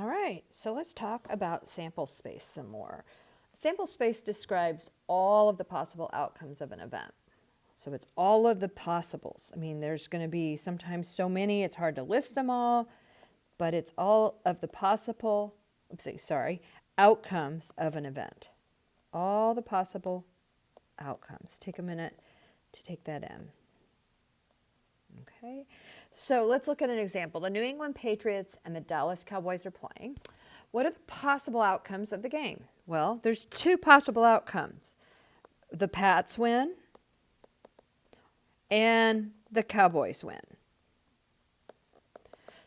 All right, so let's talk about sample space some more. Sample space describes all of the possible outcomes of an event. So it's all of the possibles. I mean, there's going to be sometimes so many, it's hard to list them all, but it's all of the possible, outcomes of an event. All the possible outcomes. Take a minute to take that in. Okay, so let's look at an example. The New England Patriots and the Dallas Cowboys are playing. What are the possible outcomes of the game? Well, there's two possible outcomes. The Pats win and the Cowboys win.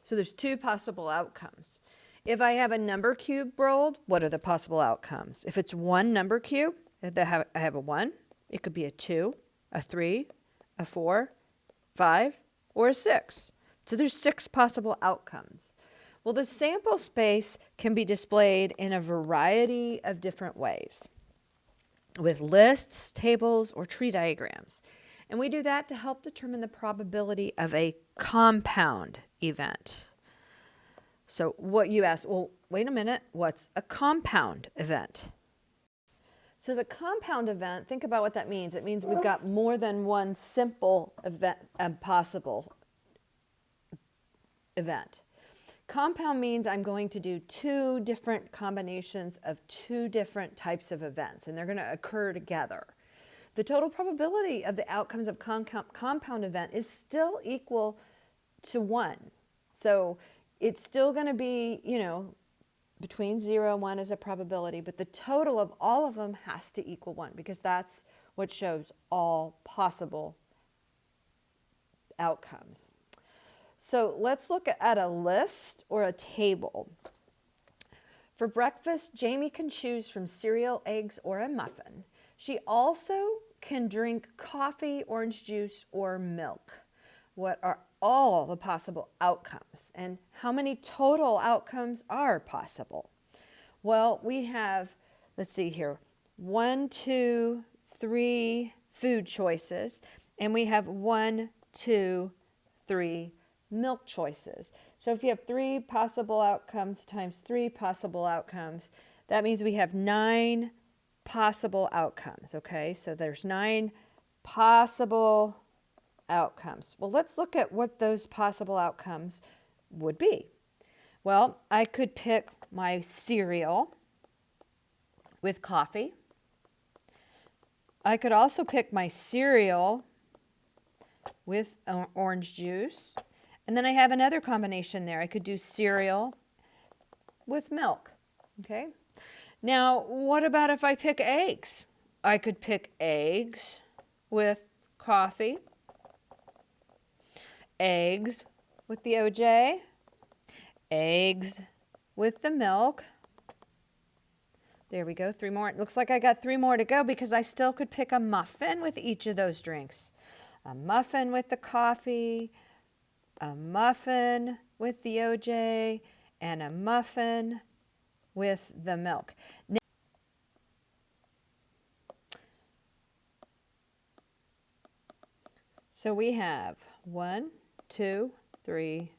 So there's two possible outcomes. If I have a number cube rolled, what are the possible outcomes? If it's one number cube, I have a 1. It could be a 2, a 3, a 4, 5, or a 6. So there's 6 possible outcomes. Well, the sample space can be displayed in a variety of different ways with lists, tables, or tree diagrams. And we do that to help determine the probability of a compound event. So what you ask, well, wait a minute, what's a compound event? So the compound event, think about what that means. It means we've got more than one simple event, possible event. Compound means I'm going to do 2 different combinations of 2 different types of events, and they're going to occur together. The total probability of the outcomes of compound event is still equal to 1. So it's still going to be, between 0 and 1 is a probability, but the total of all of them has to equal 1 because that's what shows all possible outcomes. So let's look at a list or a table. For breakfast, Jamie can choose from cereal, eggs, or a muffin. She also can drink coffee, orange juice, or milk. What are all the possible outcomes? And how many total outcomes are possible? Well, we have, let's see here, 1, 2, 3 food choices, and we have 1, 2, 3 milk choices. So if you have 3 possible outcomes times 3 possible outcomes, that means we have 9 possible outcomes, okay? So there's 9 possible outcomes. Well, let's look at what those possible outcomes would be. Well, I could pick my cereal with coffee. I could also pick my cereal with orange juice. And then I have another combination there. I could do cereal with milk, okay? Now, what about if I pick eggs? I could pick eggs with coffee, eggs with the OJ, eggs with the milk. There we go, 3 more. It looks like I got 3 more to go because I still could pick a muffin with each of those drinks. A muffin with the coffee, a muffin with the OJ, and a muffin with the milk. Now, so we have 1, 2, 3,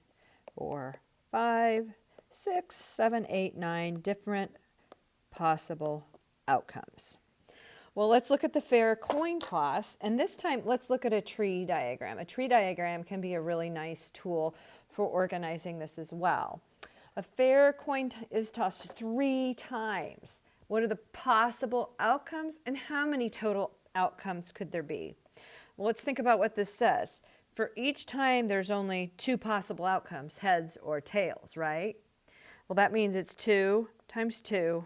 4, 5, 6, 7, 8, 9 different possible outcomes. Well, let's look at the fair coin toss, and this time let's look at a tree diagram. A tree diagram can be a really nice tool for organizing this as well. A fair coin is tossed 3 times. What are the possible outcomes, and how many total outcomes could there be? Well, let's think about what this says. For each time, there's only 2 possible outcomes, heads or tails, right? Well, that means it's 2 times 2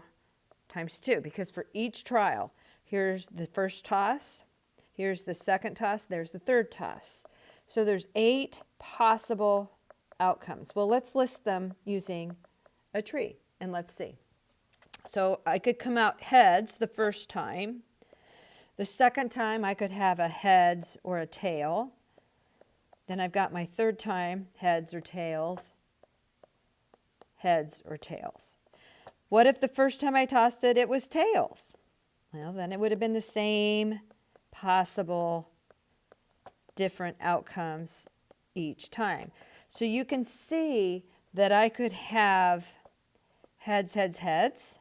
times 2, because for each trial, here's the first toss, here's the second toss, there's the third toss. So there's 8 possible outcomes. Well, let's list them using a tree, and let's see. So I could come out heads the first time. The second time I could have a heads or a tail. Then I've got my third time, heads or tails, heads or tails. What if the first time I tossed it, it was tails? Well, then it would have been the same possible different outcomes each time. So you can see that I could have heads, heads, heads,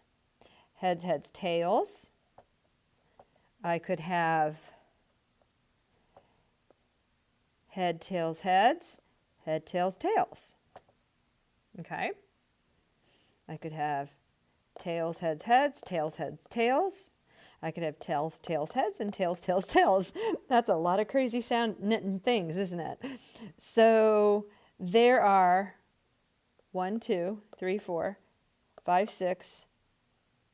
heads, heads, tails. I could have head, tails, heads, head, tails, tails. Okay. I could have tails, heads, heads, tails, heads, tails. I could have tails, tails, heads, and tails, tails, tails. That's a lot of crazy sound things, isn't it? So there are 1, 2, 3, 4, 5, 6,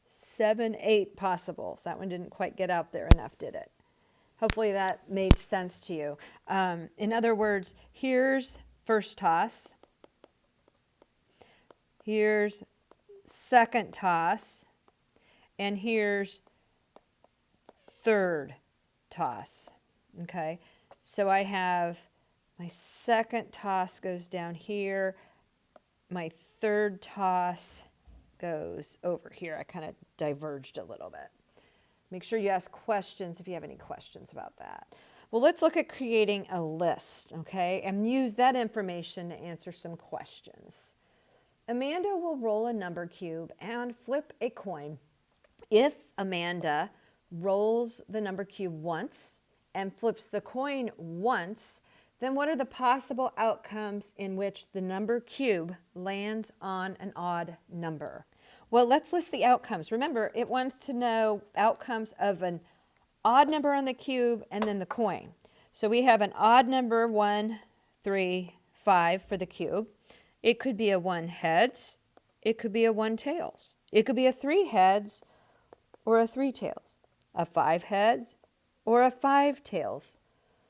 7, 8 possibles. That one didn't quite get out there enough, did it? Hopefully that made sense to you. In other words, here's first toss. Here's second toss. And here's third toss. Okay, so I have my second toss goes down here. My third toss goes over here. I kind of diverged a little bit. Make sure you ask questions if you have any questions about that. Well, let's look at creating a list, okay, and use that information to answer some questions. Amanda will roll a number cube and flip a coin. If Amanda rolls the number cube once and flips the coin once, then what are the possible outcomes in which the number cube lands on an odd number? Well, let's list the outcomes. Remember, it wants to know outcomes of an odd number on the cube and then the coin. So we have an odd number, 1, 3, 5 for the cube. It could be a 1 heads. It could be a 1 tails. It could be a 3 heads or a 3 tails, a 5 heads or a 5 tails.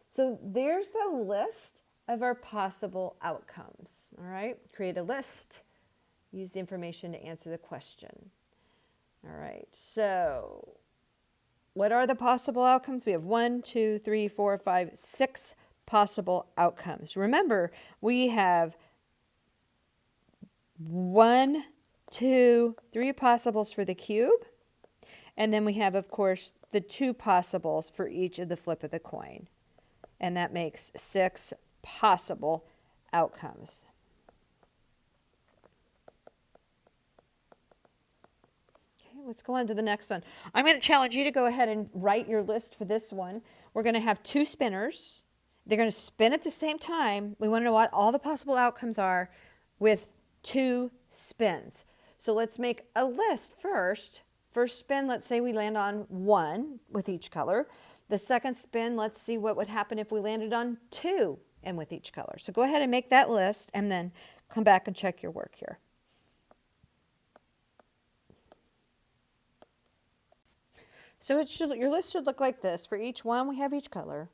So there's the list of our possible outcomes. All right, create a list. Use the information to answer the question. All right, so what are the possible outcomes? We have 1, 2, 3, 4, 5, 6 possible outcomes. Remember, we have 1, 2, 3 possibles for the cube. And then we have, of course, the 2 possibles for each of the flip of the coin. And that makes 6 possible outcomes. Okay, let's go on to the next one. I'm going to challenge you to go ahead and write your list for this one. We're going to have 2 spinners. They're going to spin at the same time. We want to know what all the possible outcomes are with 2 spins. So let's make a list first. First spin, let's say we land on 1 with each color. The second spin, let's see what would happen if we landed on 2 and with each color. So go ahead and make that list and then come back and check your work here. So your list should look like this. For each 1, we have each color.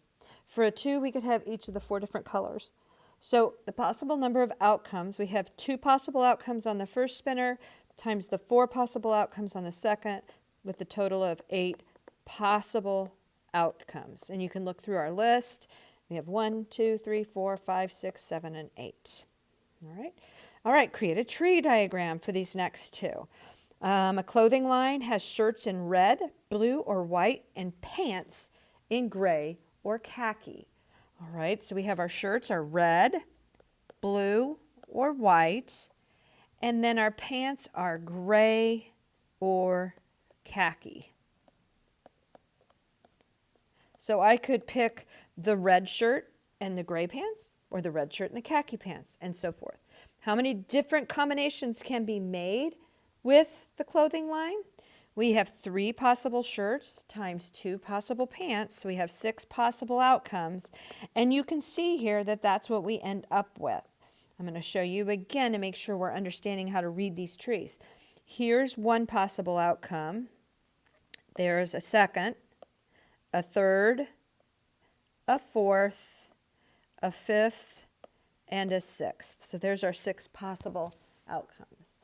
For a 2, we could have each of the 4 different colors. So the possible number of outcomes, we have 2 possible outcomes on the first spinner times the 4 possible outcomes on the second, with the total of 8 possible outcomes. And you can look through our list. We have 1, 2, 3, 4, 5, 6, 7, and 8. All right. All right, create a tree diagram for these next 2. A clothing line has shirts in red, blue, or white, and pants in gray or khaki. All right, so we have our shirts are red, blue, or white, and then our pants are gray or khaki. So I could pick the red shirt and the gray pants, or the red shirt and the khaki pants, and so forth. How many different combinations can be made with the clothing line? We have 3 possible shirts times 2 possible pants. So we have 6 possible outcomes. And you can see here that that's what we end up with. I'm going to show you again to make sure we're understanding how to read these trees. Here's one possible outcome. There's a second, a third, a fourth, a fifth, and a sixth. So there's our 6 possible outcomes.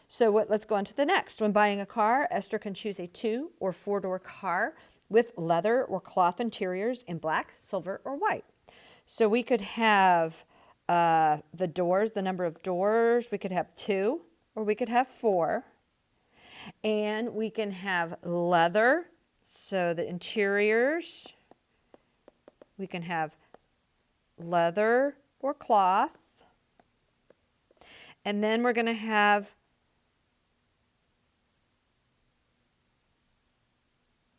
So let's go on to the next. When buying a car, Esther can choose a 2- or 4-door car with leather or cloth interiors in black, silver, or white. So we could have the doors, the number of doors. We could have 2 or we could have 4. And we can have leather, so the interiors. We can have leather or cloth. And then we're going to have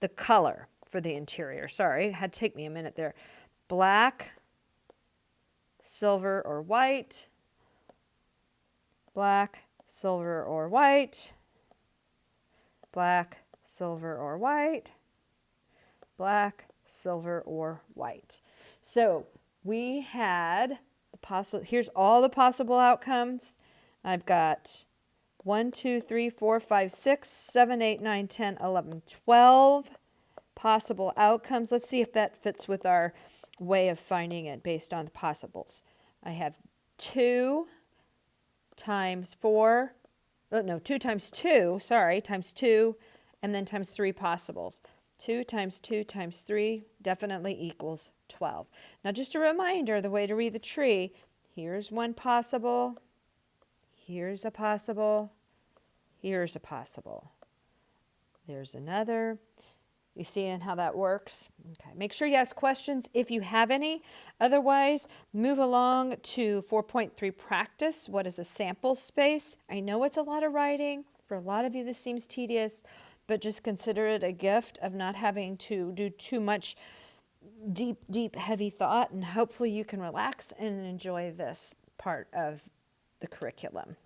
the color for the interior. Sorry, it had to take me a minute there. Black, silver, or white. Black, silver, or white. Black, silver, or white. Black, silver, or white. So we had here's all the possible outcomes. I've got 1, 2, 3, 4, 5, 6, 7, 8, 9, 10, 11, 12 possible outcomes. Let's see if that fits with our way of finding it based on the possibles. I have 2 times 4, no, 2 times 2, sorry, times 2, and then times 3 possibles. 2 times 2 times 3 definitely equals 12. Now just a reminder, the way to read the tree, here's one possible, here's a possible, here's a possible. There's another. You seeing how that works? Okay. Make sure you ask questions if you have any. Otherwise, move along to 4.3 practice. What is a sample space? I know it's a lot of writing. For a lot of you, this seems tedious, but just consider it a gift of not having to do too much deep, heavy thought, and hopefully you can relax and enjoy this part of the curriculum.